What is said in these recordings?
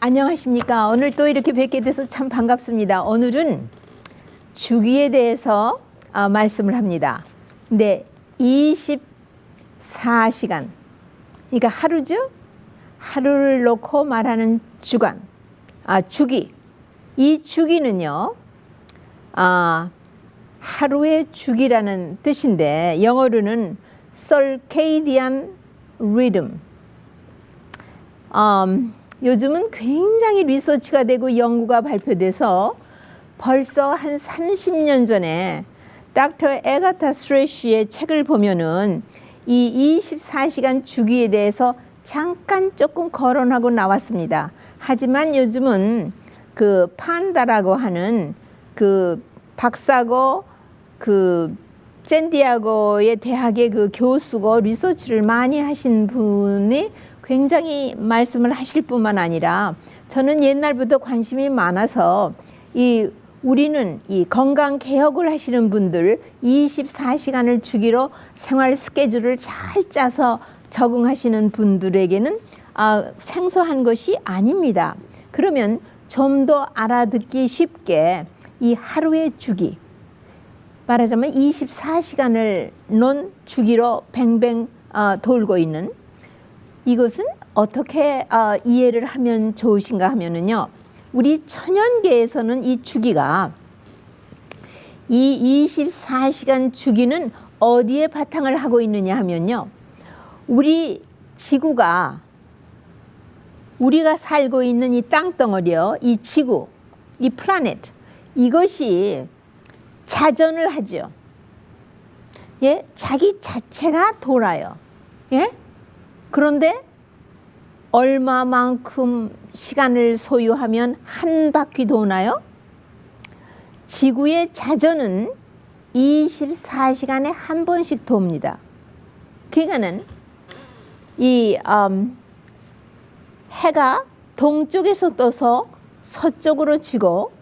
안녕하십니까. 오늘 또 이렇게 뵙게 돼서 참 반갑습니다. 오늘은 주기에 대해서 말씀을 합니다. 근데 24시간, 그러니까 하루죠? 하루를 놓고 말하는 주간, 주기. 이 주기는요, 하루의 주기라는 뜻인데 영어로는 circadian rhythm. 요즘은 굉장히 리서치가 되고 연구가 발표돼서 벌써 한 30년 전에 닥터 에가타 스트레시의 책을 보면은 이 24시간 주기에 대해서 잠깐 조금 거론하고 나왔습니다. 하지만 요즘은 그 판다라고 하는 그 박사고 그 샌디아고의 대학의 그 교수고 리서치를 많이 하신 분이 굉장히 말씀을 하실 뿐만 아니라 저는 옛날부터 관심이 많아서 우리는 이 건강 개혁을 하시는 분들 24시간을 주기로 생활 스케줄을 잘 짜서 적응하시는 분들에게는 생소한 것이 아닙니다. 그러면 좀 더 알아듣기 쉽게 이 하루의 주기, 말하자면 24시간을 논 주기로 뱅뱅 돌고 있는 이것은 어떻게 이해를 하면 좋으신가 하면은요, 우리 천연계에서는 이 주기가 이 24시간 주기는 어디에 바탕을 하고 있느냐 하면요, 우리 지구가 우리가 살고 있는 이 땅덩어리요, 이 지구, 이 플래닛, 이것이 자전을 하죠. 예, 자기 자체가 돌아요. 예? 그런데 얼마만큼 시간을 소요하면 한 바퀴 도나요? 지구의 자전은 24시간에 한 번씩 돕니다. 그러니까는 이 해가 동쪽에서 떠서 서쪽으로 지고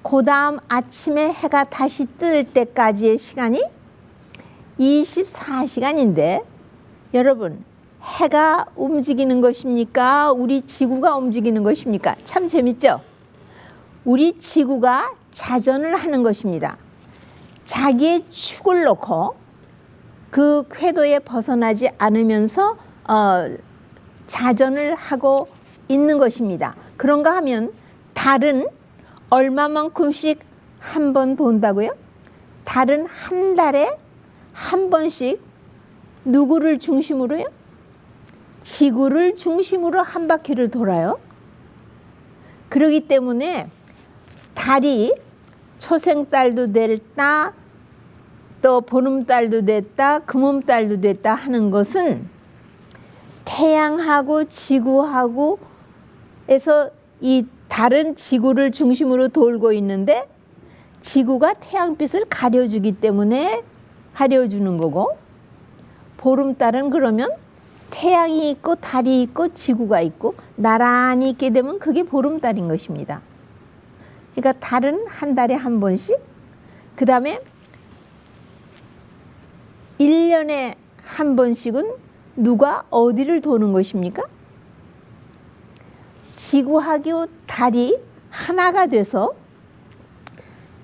그 다음 아침에 해가 다시 뜰 때까지의 시간이 24시간인데 여러분, 해가 움직이는 것입니까? 우리 지구가 움직이는 것입니까? 참 재밌죠? 우리 지구가 자전을 하는 것입니다. 자기의 축을 놓고 그 궤도에 벗어나지 않으면서 자전을 하고 있는 것입니다. 그런가 하면 달은 얼마만큼씩 한 번 돈다고요? 달은 한 달에 한 번씩 누구를 중심으로요? 지구를 중심으로 한 바퀴를 돌아요. 그렇기 때문에 달이 초생달도 됐다, 또 보름달도 됐다, 금음달도 됐다 하는 것은 태양하고 지구하고 에서 이 달은 지구를 중심으로 돌고 있는데 지구가 태양빛을 가려주기 때문에 가려주는 거고, 보름달은 그러면 태양이 있고 달이 있고 지구가 있고 나란히 있게 되면 그게 보름달인 것입니다. 그러니까 달은 한 달에 한 번씩, 그 다음에 1년에 한 번씩은 누가 어디를 도는 것입니까? 지구하고 달이 하나가 돼서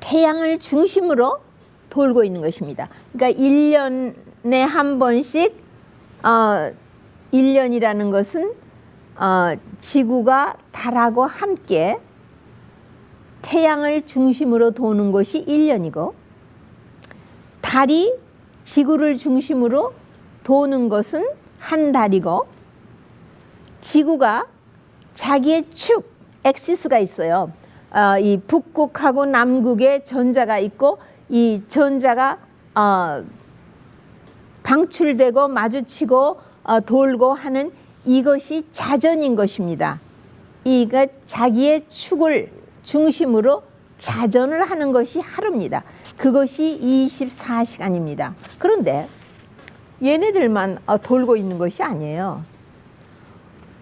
태양을 중심으로 돌고 있는 것입니다. 그러니까 1년에 한 번씩 1년이라는 것은 지구가 달하고 함께 태양을 중심으로 도는 것이 1년이고, 달이 지구를 중심으로 도는 것은 한 달이고, 지구가 자기의 축, 엑시스가 있어요. 이 북극하고 남극에 전자가 있고 이 전자가 방출되고 마주치고 돌고 하는 이것이 자전인 것입니다. 이가 자기의 축을 중심으로 자전을 하는 것이 하루입니다. 그것이 24시간입니다. 그런데 얘네들만 돌고 있는 것이 아니에요.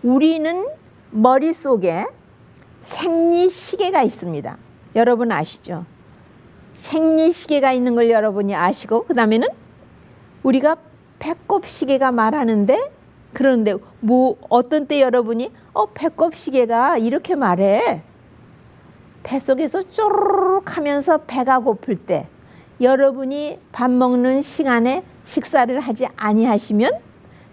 우리는 머릿속에 생리시계가 있습니다. 여러분 아시죠? 생리시계가 있는 걸 여러분이 아시고, 그 다음에는 우리가 배꼽시계가 말하는데 그런데 뭐 어떤 때 여러분이 배꼽 시계가 이렇게 말해. 뱃속에서 쪼르륵 하면서 배가 고플 때 여러분이 밥 먹는 시간에 식사를 하지 아니하시면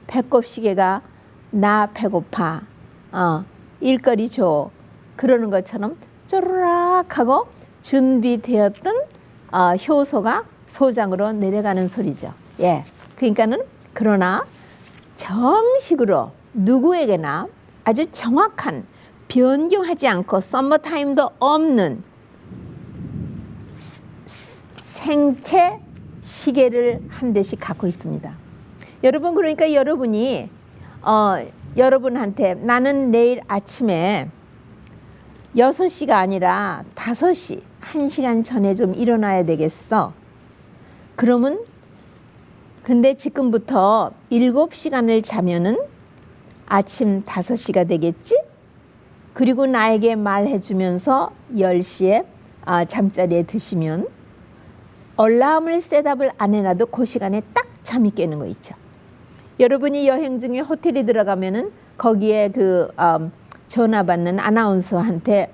배꼽 시계가 나 배고파. 일거리 줘. 그러는 것처럼 쪼르륵 하고 준비되었던 효소가 소장으로 내려가는 소리죠. 예. 그러니까는 그러나 정식으로 누구에게나 아주 정확한 변경하지 않고 썸머타임도 없는 생체 시계를 한 대씩 갖고 있습니다. 여러분 그러니까 여러분이 여러분한테 나는 내일 아침에 6시가 아니라 5시 1시간 전에 좀 일어나야 되겠어. 그러면 근데 지금부터 7시간을 자면은 아침 5시가 되겠지? 그리고 나에게 말해주면서 10시에 잠자리에 드시면 얼람을 셋업을 안 해놔도 그 시간에 딱 잠이 깨는 거 있죠. 여러분이 여행 중에 호텔에 들어가면은 거기에 그 전화 받는 아나운서한테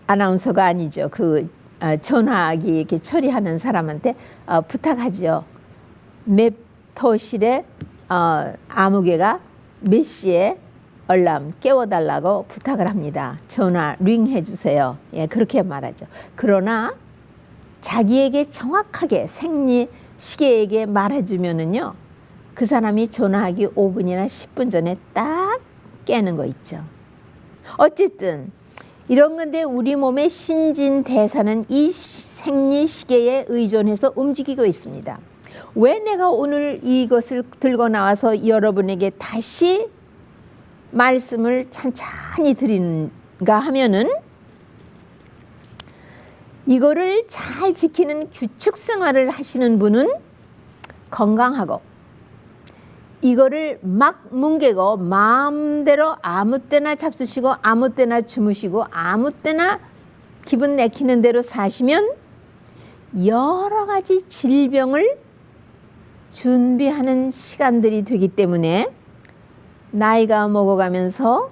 아나운서가 아니죠. 그 전화기 이렇게 처리하는 사람한테 부탁하죠. 맵터실에 아무개가 몇 시에 얼람 깨워달라고 부탁을 합니다. 전화 링 해주세요. 예, 그렇게 말하죠. 그러나 자기에게 정확하게 생리 시계에게 말해주면은요, 그 사람이 전화하기 5분이나 10분 전에 딱 깨는 거 있죠. 어쨌든 이런 건데 우리 몸의 신진대사는 이 생리 시계에 의존해서 움직이고 있습니다. 왜 내가 오늘 이것을 들고 나와서 여러분에게 다시 말씀을 찬찬히 드리는가 하면은 이거를 잘 지키는 규칙 생활을 하시는 분은 건강하고 이거를 막 뭉개고 마음대로 아무 때나 잡수시고 아무 때나 주무시고 아무 때나 기분 내키는 대로 사시면 여러 가지 질병을 준비하는 시간들이 되기 때문에 나이가 먹어가면서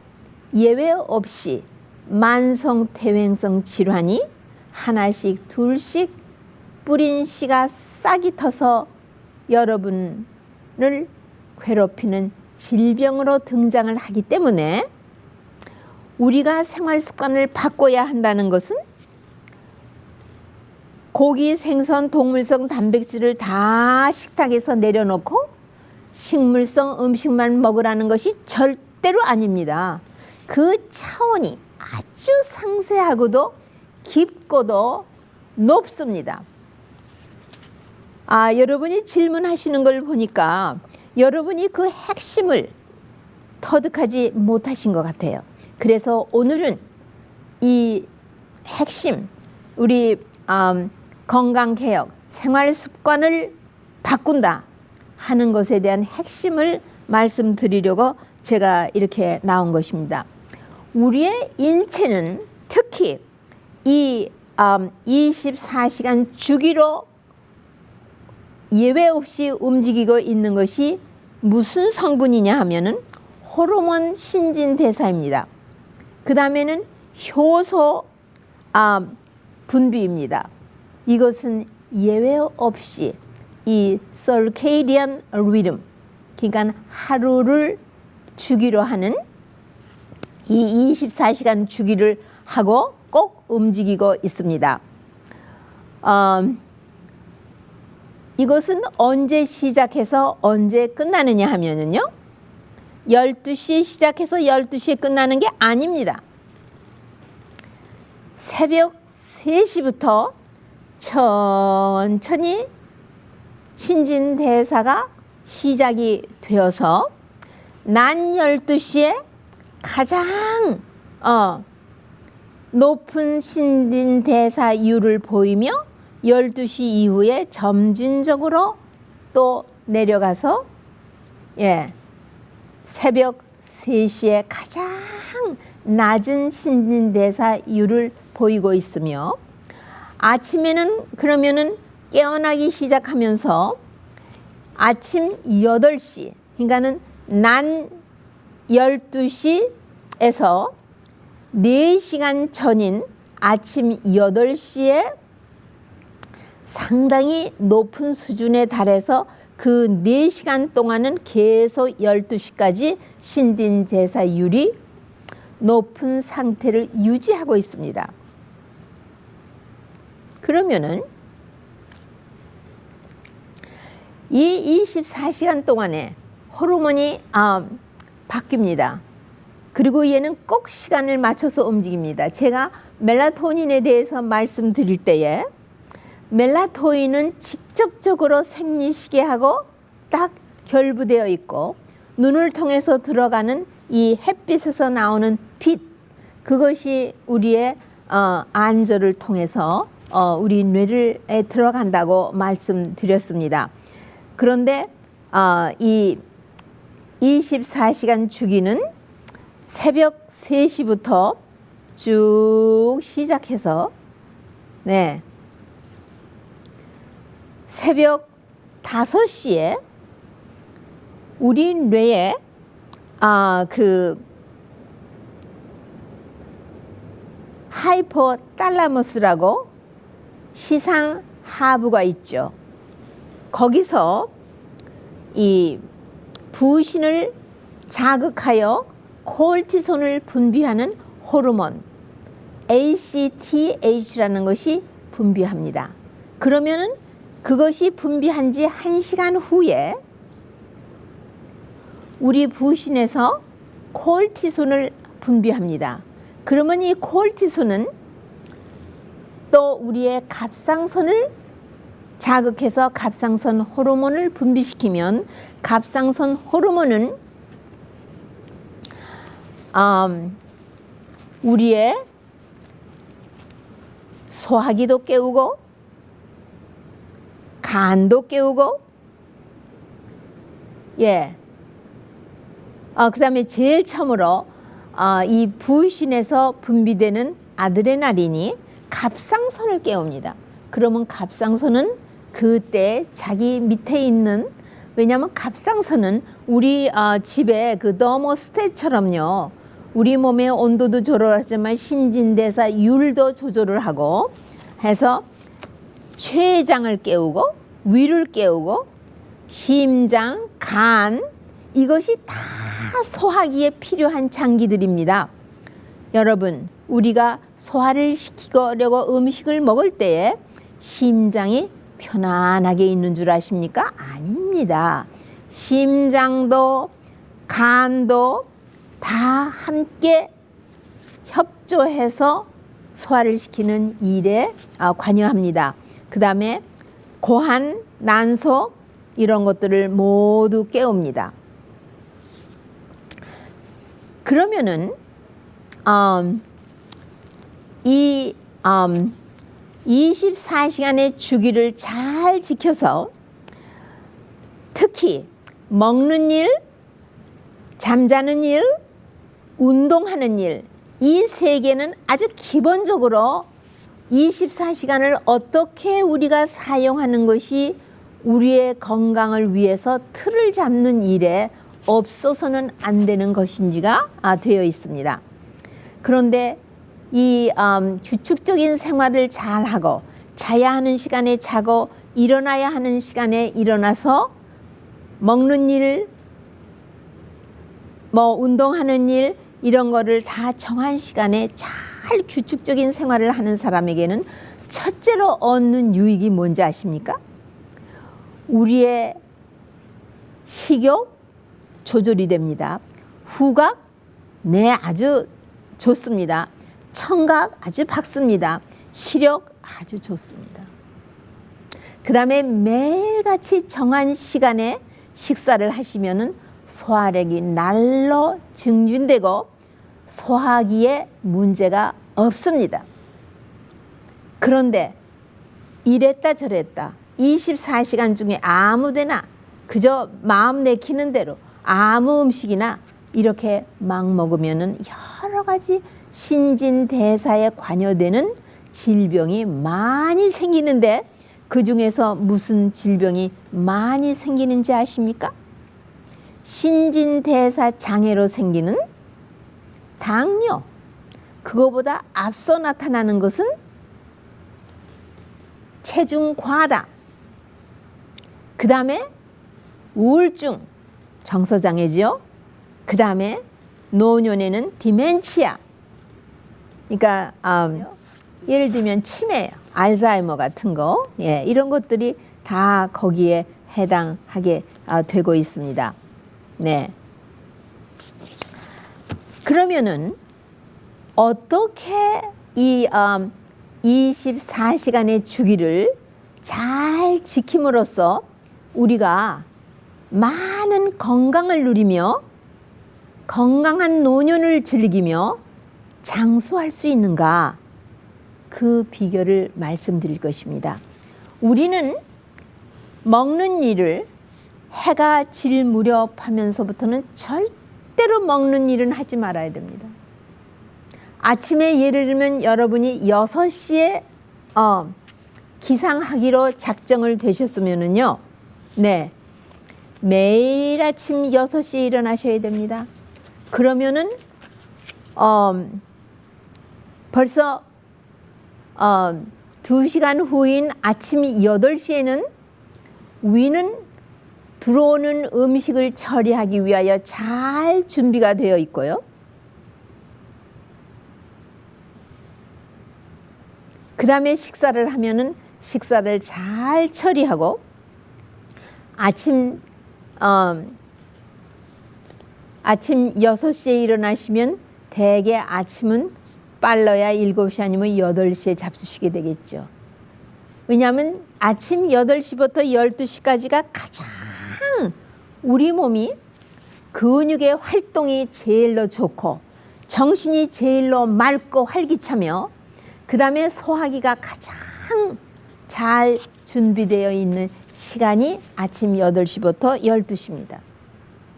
예외 없이 만성 퇴행성 질환이 하나씩 둘씩 뿌린 씨가 싹이 터서 여러분을 괴롭히는 질병으로 등장을 하기 때문에 우리가 생활 습관을 바꿔야 한다는 것은 고기, 생선, 동물성 단백질을 다 식탁에서 내려놓고 식물성 음식만 먹으라는 것이 절대로 아닙니다. 그 차원이 아주 상세하고도 깊고도 높습니다. 여러분이 질문하시는 걸 보니까 여러분이 그 핵심을 터득하지 못하신 것 같아요. 그래서 오늘은 이 핵심, 우리 건강개혁, 생활습관을 바꾼다 하는 것에 대한 핵심을 말씀드리려고 제가 이렇게 나온 것입니다. 우리의 인체는 특히 이 24시간 주기로 예외 없이 움직이고 있는 것이 무슨 성분이냐 하면은 호르몬 신진대사입니다. 그 다음에는 효소 분비입니다. 이것은 예외 없이 이 circadian rhythm, 그러니까 하루를 주기로 하는 이 24시간 주기를 하고 꼭 움직이고 있습니다. 이것은 언제 시작해서 언제 끝나느냐 하면은요, 12시에 시작해서 12시에 끝나는 게 아닙니다. 새벽 3시부터 천천히 신진대사가 시작이 되어서 낮 12시에 가장 높은 신진대사율을 보이며 12시 이후에 점진적으로 또 내려가서 새벽 3시에 가장 낮은 신진대사율을 보이고 있으며 아침에는 그러면은 깨어나기 시작하면서 아침 8시, 그러니까는 난 12시에서 4시간 전인 아침 8시에 상당히 높은 수준에 달해서 그 4시간 동안은 계속 12시까지 신진제사율이 높은 상태를 유지하고 있습니다. 그러면은 이 24시간 동안에 호르몬이 바뀝니다. 그리고 얘는 꼭 시간을 맞춰서 움직입니다. 제가 멜라토닌에 대해서 말씀드릴 때에 멜라토닌은 직접적으로 생리시계하고 딱 결부되어 있고 눈을 통해서 들어가는 이 햇빛에서 나오는 빛, 그것이 우리의 안절을 통해서 우리 뇌에 들어간다고 말씀드렸습니다. 그런데 이 24시간 주기는 새벽 3시부터 쭉 시작해서 새벽 5시에 우리 뇌에 그 하이포탈라머스라고 시상 하부가 있죠. 거기서 이 부신을 자극하여 콜티손을 분비하는 호르몬 ACTH라는 것이 분비합니다. 그러면은 그것이 분비한 지 1시간 후에 우리 부신에서 콜티손을 분비합니다. 그러면 이 콜티손은 또 우리의 갑상선을 자극해서 갑상선 호르몬을 분비시키면 갑상선 호르몬은 우리의 소화기도 깨우고 간도 깨우고 그 다음에 제일 처음으로 이 부신에서 분비되는 아드레날린이 갑상선을 깨웁니다. 그러면 갑상선은 그때 자기 밑에 있는, 왜냐하면 갑상선은 우리 집에 그 더모스탯처럼요, 우리 몸의 온도도 조절하지만 신진대사율도 조절을 하고 해서 췌장을 깨우고 위를 깨우고 심장, 간, 이것이 다 소화기에 필요한 장기들입니다. 여러분, 우리가 소화를 시키려고 음식을 먹을 때에 심장이 편안하게 있는 줄 아십니까? 아닙니다. 심장도 간도 다 함께 협조해서 소화를 시키는 일에 관여합니다. 그 다음에 고환, 난소 이런 것들을 모두 깨웁니다. 그러면은 이 24시간의 주기를 잘 지켜서 특히 먹는 일, 잠자는 일, 운동하는 일, 이 세 개는 아주 기본적으로 24시간을 어떻게 우리가 사용하는 것이 우리의 건강을 위해서 틀을 잡는 일에 없어서는 안 되는 것인지가 되어 있습니다. 그런데 이 규칙적인 생활을 잘하고 자야 하는 시간에 자고 일어나야 하는 시간에 일어나서 먹는 일, 운동하는 일 이런 거를 다 정한 시간에 잘 규칙적인 생활을 하는 사람에게는 첫째로 얻는 유익이 뭔지 아십니까? 우리의 식욕 조절이 됩니다. 후각 아주 좋습니다. 청각 아주 밝습니다. 시력 아주 좋습니다. 그 다음에 매일같이 정한 시간에 식사를 하시면은 소화력이 날로 증진되고 소화기에 문제가 없습니다. 그런데 이랬다 저랬다 24시간 중에 아무데나 그저 마음 내키는 대로 아무 음식이나 이렇게 막 먹으면은 여러 가지 신진대사에 관여되는 질병이 많이 생기는데 그 중에서 무슨 질병이 많이 생기는지 아십니까? 신진대사 장애로 생기는 당뇨. 그거보다 앞서 나타나는 것은 체중 과다. 그 다음에 우울증, 정서장애지요. 그 다음에 노년에는 디멘치아. 그러니까 예를 들면 치매, 알츠하이머 같은 거, 예, 이런 것들이 다 거기에 해당하게 되고 있습니다. 네. 그러면은 어떻게 이 24시간의 주기를 잘 지킴으로써 우리가 많은 건강을 누리며 건강한 노년을 즐기며 장수할 수 있는가? 그 비결을 말씀드릴 것입니다. 우리는 먹는 일을 해가 질 무렵 하면서부터는 절대로 먹는 일은 하지 말아야 됩니다. 아침에 예를 들면 여러분이 6시에 기상하기로 작정을 되셨으면은요, 네, 매일 아침 6시에 일어나셔야 됩니다. 그러면은 벌써 2시간 후인 아침 8시에는 위는 들어오는 음식을 처리하기 위하여 잘 준비가 되어 있고요. 그 다음에 식사를 하면은 식사를 잘 처리하고 아침 6시에 일어나시면 대개 아침은 빨라야 7시 아니면 8시에 잡수시게 되겠죠. 왜냐하면 아침 8시부터 12시까지가 가장 우리 몸이 근육의 활동이 제일로 좋고 정신이 제일로 맑고 활기차며 그 다음에 소화기가 가장 잘 준비되어 있는 시간이 아침 8시부터 12시입니다.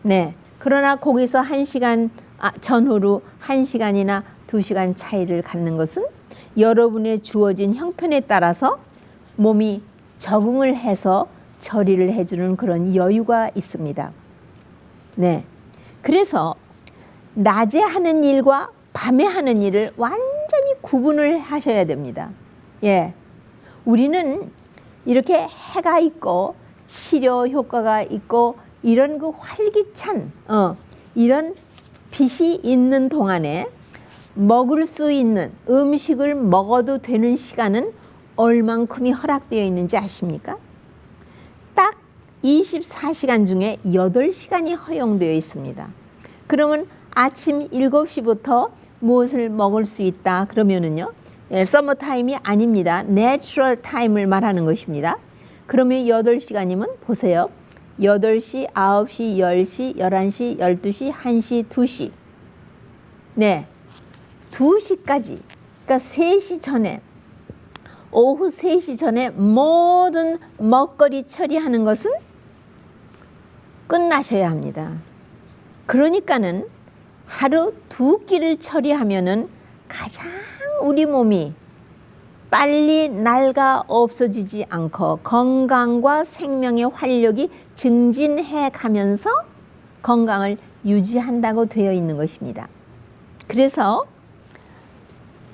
네. 그러나 거기서 1시간 전후로 1시간이나 2시간 차이를 갖는 것은 여러분의 주어진 형편에 따라서 몸이 적응을 해서 처리를 해주는 그런 여유가 있습니다. 네. 그래서 낮에 하는 일과 밤에 하는 일을 완전히 구분을 하셔야 됩니다. 예. 우리는 이렇게 해가 있고 치료 효과가 있고 이런 그 활기찬 이런 빛이 있는 동안에 먹을 수 있는 음식을 먹어도 되는 시간은 얼만큼이 허락되어 있는지 아십니까? 딱 24시간 중에 8시간이 허용되어 있습니다. 그러면 아침 7시부터 무엇을 먹을 수 있다 그러면은요, 서머 타임이 아닙니다. 내추럴 타임을 말하는 것입니다. 그러면 8시간이면 보세요. 8시, 9시, 10시, 11시, 12시, 1시, 2시. 네. 2시까지. 그러니까 3시 전에, 오후 3시 전에 모든 먹거리 처리하는 것은 끝나셔야 합니다. 그러니까는 하루 2끼를 처리하면은 가장 우리 몸이 빨리 낡아 없어지지 않고 건강과 생명의 활력이 증진해 가면서 건강을 유지한다고 되어 있는 것입니다. 그래서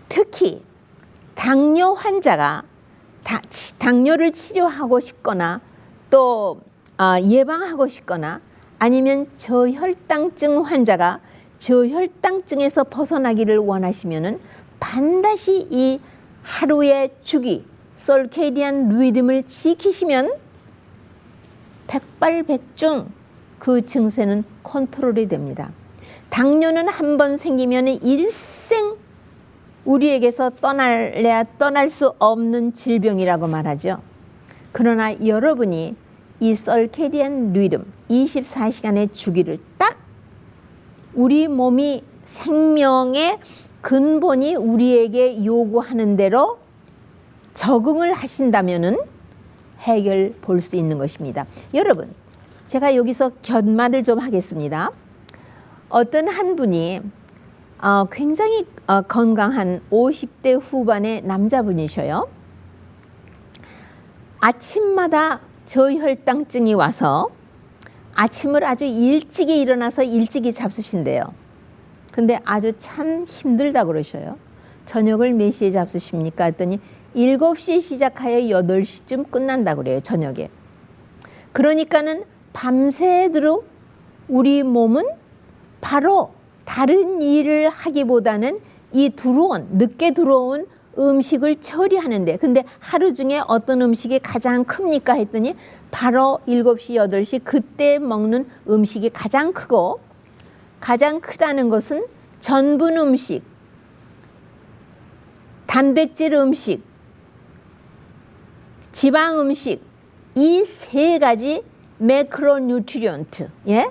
특히 당뇨 환자가 당뇨를 치료하고 싶거나 또 예방하고 싶거나 아니면 저혈당증 환자가 저혈당증에서 벗어나기를 원하시면은 반드시 이 하루의 주기, 서케디안 리듬을 지키시면 백발백중 그 증세는 컨트롤이 됩니다. 당뇨는 한 번 생기면 일생 우리에게서 떠날래야 떠날 수 없는 질병이라고 말하죠. 그러나 여러분이 이 서케디안 리듬, 24시간의 주기를 딱 우리 몸이 생명의 근본이 우리에게 요구하는 대로 적응을 하신다면은 해결 볼 수 있는 것입니다. 여러분, 제가 여기서 곁말을 좀 하겠습니다. 어떤 한 분이 굉장히 건강한 50대 후반의 남자분이셔요. 아침마다 저혈당증이 와서 아침을 아주 일찍이 일어나서 일찍이 잡수신대요. 근데 아주 참 힘들다 그러셔요. 저녁을 몇 시에 잡수십니까? 했더니 7시에 시작하여 8시쯤 끝난다 그래요, 저녁에. 그러니까는 밤새도록 우리 몸은 바로 다른 일을 하기보다는 이 늦게 들어온 음식을 처리하는데, 근데 하루 중에 어떤 음식이 가장 큽니까? 했더니 바로 7시, 8시 그때 먹는 음식이 가장 크고, 가장 크다는 것은 전분 음식, 단백질 음식, 지방 음식, 이 세 가지 매크로뉴트리언트, 예?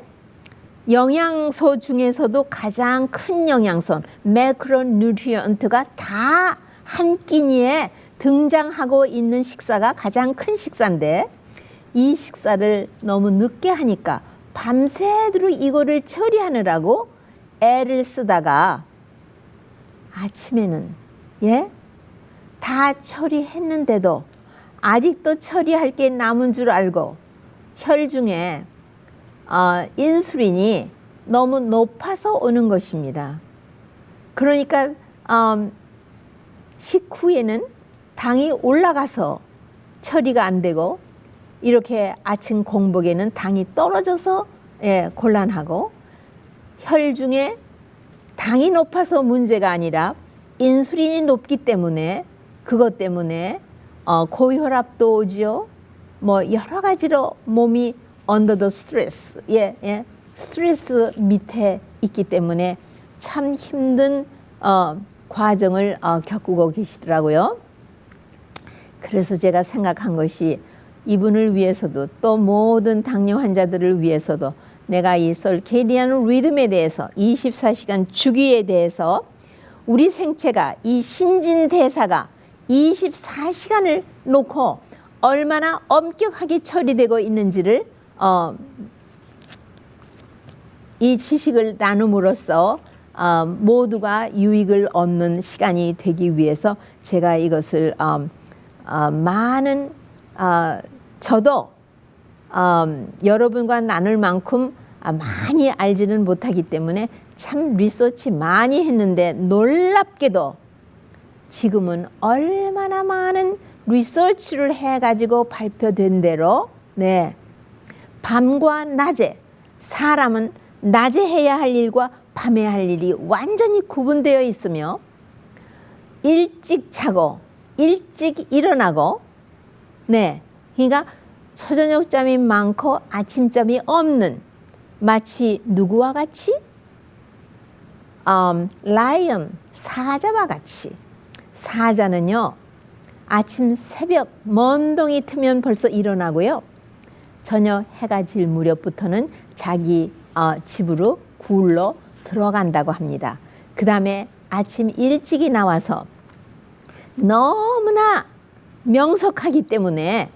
영양소 중에서도 가장 큰 영양소 매크로뉴트리언트가 다 한 끼니에 등장하고 있는 식사가 가장 큰 식사인데, 이 식사를 너무 늦게 하니까 밤새도록 이거를 처리하느라고 애를 쓰다가 아침에는, 예? 다 처리했는데도 아직도 처리할 게 남은 줄 알고 혈중에 인슐린이 너무 높아서 오는 것입니다. 그러니까 식후에는 당이 올라가서 처리가 안 되고, 이렇게 아침 공복에는 당이 떨어져서 곤란하고, 혈중에 당이 높아서 문제가 아니라 인슐린이 높기 때문에, 그것 때문에 고혈압도 오지요. 뭐 여러 가지로 몸이 under the stress, 스트레스 밑에 있기 때문에 참 힘든 과정을 겪고 계시더라고요. 그래서 제가 생각한 것이, 이분을 위해서도 또 모든 당뇨 환자들을 위해서도 내가 이 설케디안 리듬에 대해서, 24시간 주기에 대해서 우리 생체가, 이 신진대사가 24시간을 놓고 얼마나 엄격하게 처리되고 있는지를 이 지식을 나눔으로써 모두가 유익을 얻는 시간이 되기 위해서 제가 이것을 많은 저도 여러분과 나눌 만큼 많이 알지는 못하기 때문에 참 리서치 많이 했는데, 놀랍게도 지금은 얼마나 많은 리서치를 해가지고 발표된 대로, 밤과 낮에, 사람은 낮에 해야 할 일과 밤에 할 일이 완전히 구분되어 있으며, 일찍 자고 일찍 일어나고, 그러니까 초저녁잠이 많고 아침잠이 없는, 마치 누구와 같이? 라이언, 사자와 같이. 사자는요, 아침 새벽 먼동이 트면 벌써 일어나고요, 저녁 해가 질 무렵부터는 자기 집으로 굴러 들어간다고 합니다. 그 다음에 아침 일찍이 나와서 너무나 명석하기 때문에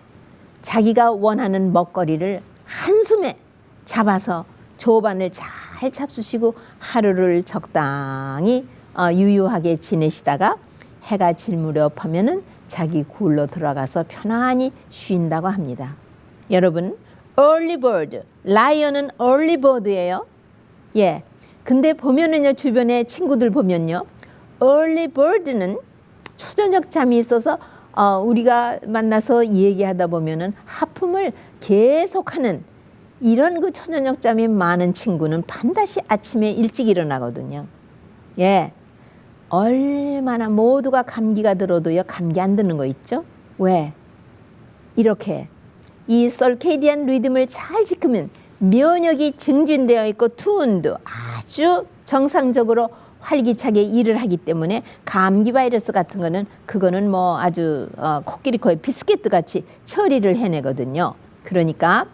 자기가 원하는 먹거리를 한숨에 잡아서 조반을 잘 잡수시고 하루를 적당히 유유하게 지내시다가 해가 질 무렵 하면은 자기 굴로 들어가서 편안히 쉰다고 합니다. 여러분, early bird, 라이언은 early bird예요. 근데 보면은요, 주변에 친구들 보면요, early bird는 초저녁 잠이 있어서 우리가 만나서 얘기하다 보면은 하품을 계속하는 이런 그 초저녁 잠이 많은 친구는 반드시 아침에 일찍 일어나거든요. 얼마나 모두가 감기가 들어도요, 감기 안 드는 거 있죠? 왜? 이렇게 이 설케디안 리듬을 잘 지키면 면역이 증진되어 있고 투운도 아주 정상적으로 활기차게 일을 하기 때문에 감기 바이러스 같은 거는, 그거는 뭐 아주 코끼리 코에 비스켓 같이 처리를 해내거든요. 그러니까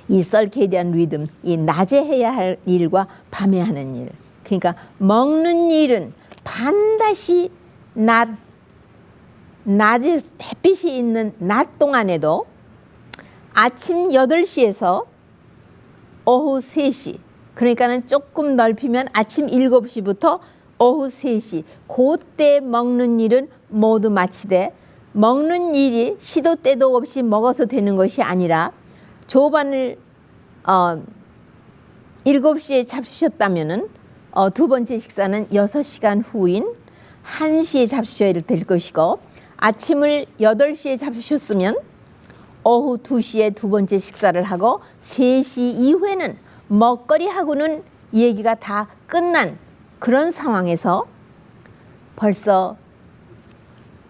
이 설케디안 리듬, 이 낮에 해야 할 일과 밤에 하는 일, 그러니까 먹는 일은 반드시 낮에 햇빛이 있는 낮 동안에도 아침 8시에서 오후 3시, 그러니까는 조금 넓히면 아침 7시부터 오후 3시, 그때 먹는 일은 모두 마치되 먹는 일이 시도 때도 없이 먹어서 되는 것이 아니라 조반을 7시에 잡수셨다면은 두 번째 식사는 6시간 후인 1시에 잡수셔야 될 것이고, 아침을 8시에 잡수셨으면 오후 2시에 두 번째 식사를 하고 3시 이후에는 먹거리하고는 얘기가 다 끝난 그런 상황에서 벌써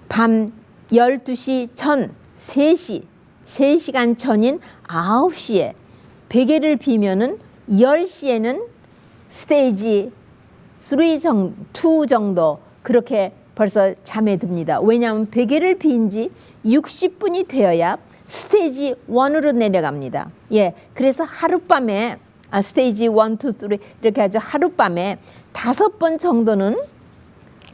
밤 12시 전 3시간 전인 9시에 베개를 비면은 10시에는 스테이지 2 정도 그렇게 벌써 잠에 듭니다. 왜냐하면 베개를 빈 지 60분이 되어야 스테이지 1으로 내려갑니다. 예, 그래서 하룻밤에 스테이지 1, 2, 3 이렇게 하죠. 하룻밤에 5번 정도는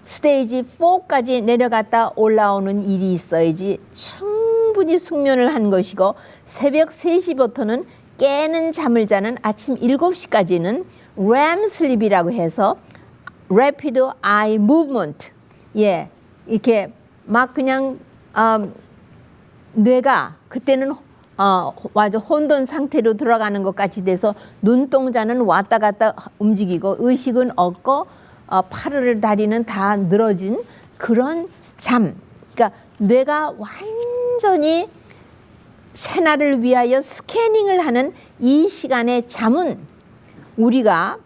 스테이지 4까지 내려갔다 올라오는 일이 있어야지 충분히 숙면을 한 것이고, 새벽 3시부터는 깨는 잠을 자는 아침 7시까지는 REM 슬립이라고 해서 Rapid Eye Movement, 예, 이렇게 막 그냥 뇌가 그때는 아주 혼돈 상태로 들어가는 것 같이 돼서 눈동자는 왔다 갔다 움직이고 의식은 없고 팔을 다리는 다 늘어진 그런 잠. 그러니까 뇌가 완전히 새날을 위하여 스캐닝을 하는 이 시간의 잠은 우리가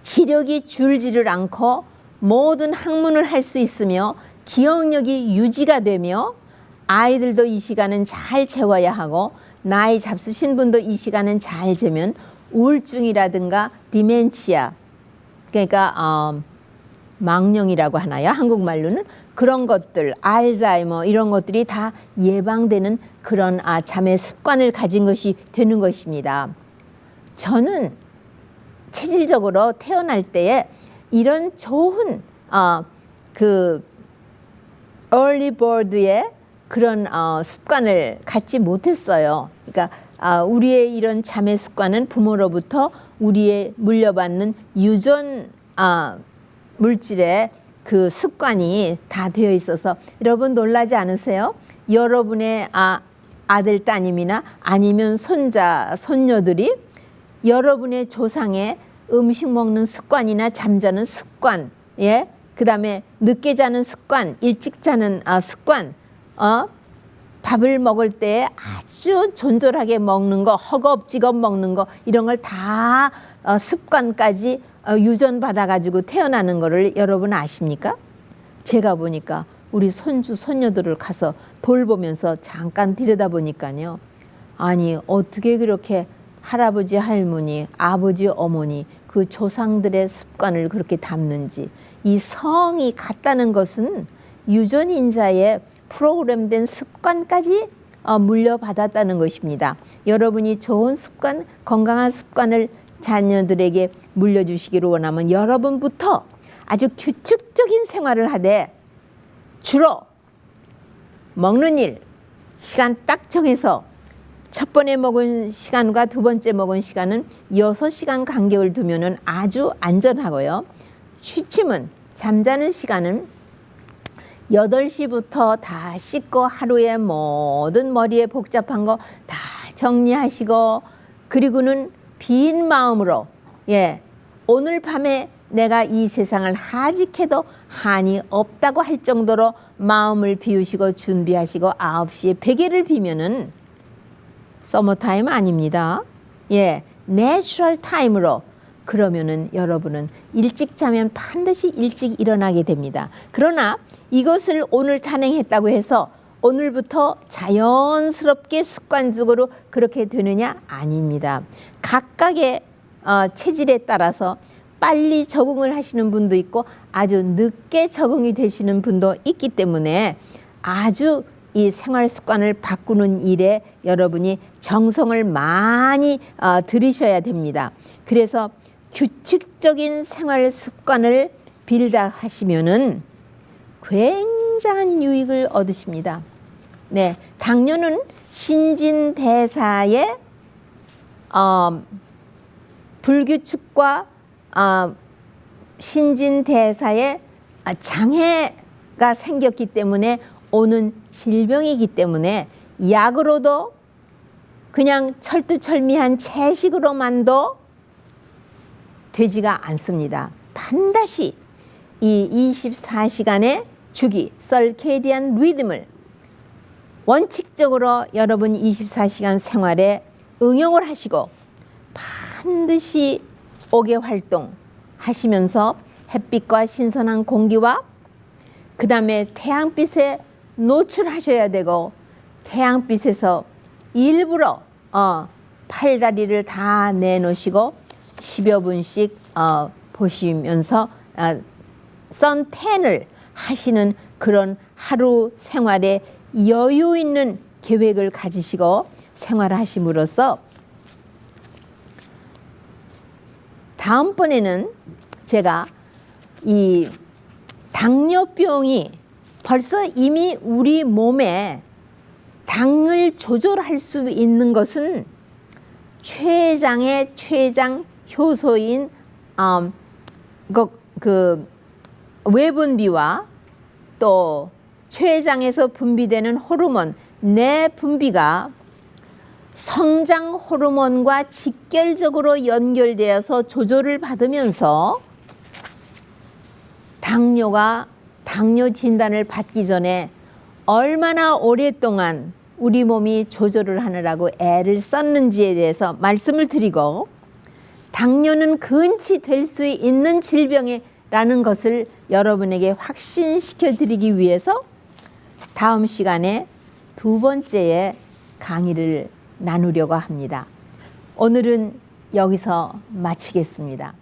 지력이 줄지를 않고 모든 학문을 할 수 있으며 기억력이 유지가 되며, 아이들도 이 시간은 잘 재워야 하고 나이 잡수신 분도 이 시간은 잘 재면 우울증이라든가 디멘치아, 그러니까 망령이라고 하나요? 한국말로는 그런 것들, 알츠하이머 이런 것들이 다 예방되는 그런 잠의 습관을 가진 것이 되는 것입니다. 저는 체질적으로 태어날 때에 이런 좋은 그 early bird의 그런 습관을 갖지 못했어요. 그러니까 우리의 이런 잠의 습관은 부모로부터 우리의 물려받는 유전 물질의 그 습관이 다 되어 있어서, 여러분 놀라지 않으세요? 여러분의 아들 따님이나 아니면 손자 손녀들이 여러분의 조상의 음식 먹는 습관이나 잠자는 습관, 예, 그다음에 늦게 자는 습관, 일찍 자는 습관, 밥을 먹을 때 아주 존졸하게 먹는 거, 허겁지겁 먹는 거, 이런 걸 다 습관까지 유전 받아가지고 태어나는 거를 여러분 아십니까? 제가 보니까 우리 손주 손녀들을 가서 돌보면서 잠깐 들여다보니까요, 아니 어떻게 그렇게 할아버지 할머니 아버지 어머니 그 조상들의 습관을 그렇게 담는지. 이 성이 같다는 것은 유전인자의 프로그램된 습관까지 물려받았다는 것입니다. 여러분이 좋은 습관, 건강한 습관을 자녀들에게 물려주시기를 원하면 여러분부터 아주 규칙적인 생활을 하되, 주로 먹는 일 시간 딱 정해서 첫 번에 먹은 시간과 두 번째 먹은 시간은 6시간 간격을 두면은 아주 안전하고요. 취침은, 잠자는 시간은 8시부터 다 씻고 하루에 모든 머리에 복잡한 거 다 정리하시고, 그리고는 빈 마음으로, 예, 오늘 밤에 내가 이 세상을 하직해도 한이 없다고 할 정도로 마음을 비우시고 준비하시고 9시에 베개를 비면은 서머타임 아닙니다. 예, 내추럴 타임으로. 그러면은 여러분은 일찍 자면 반드시 일찍 일어나게 됩니다. 그러나 이것을 오늘 단행했다고 해서 오늘부터 자연스럽게 습관적으로 그렇게 되느냐? 아닙니다. 각각의 체질에 따라서 빨리 적응을 하시는 분도 있고 아주 늦게 적응이 되시는 분도 있기 때문에 아주 이 생활 습관을 바꾸는 일에 여러분이 정성을 많이 들이셔야 됩니다. 그래서 규칙적인 생활 습관을 빌드하시면은 굉장한 유익을 얻으십니다. 네, 당뇨는 신진대사의 불규칙과 신진대사의 장애가 생겼기 때문에 오는 질병이기 때문에 약으로도 그냥 철두철미한 채식으로만도 되지가 않습니다. 반드시 이 24시간의 주기, 서케디안 리듬을 원칙적으로 여러분 24시간 생활에 응용을 하시고 반드시 옥외 활동 하시면서 햇빛과 신선한 공기와 그 다음에 태양빛에 노출하셔야 되고, 태양빛에서 일부러 팔다리를 다 내놓으시고 10여 분씩 보시면서 선텐을 하시는 그런 하루 생활에 여유 있는 계획을 가지시고 생활하심으로써 다음번에는 제가 이 당뇨병이 벌써 이미 우리 몸에 당을 조절할 수 있는 것은 췌장의 췌장 효소인 그 외분비와 또 췌장에서 분비되는 호르몬 내 분비가 성장 호르몬과 직결적으로 연결되어서 조절을 받으면서 당뇨 진단을 받기 전에 얼마나 오랫동안 우리 몸이 조절을 하느라고 애를 썼는지에 대해서 말씀을 드리고, 당뇨는 근치될 수 있는 질병이라는 것을 여러분에게 확신시켜 드리기 위해서 다음 시간에 두 번째의 강의를 나누려고 합니다. 오늘은 여기서 마치겠습니다.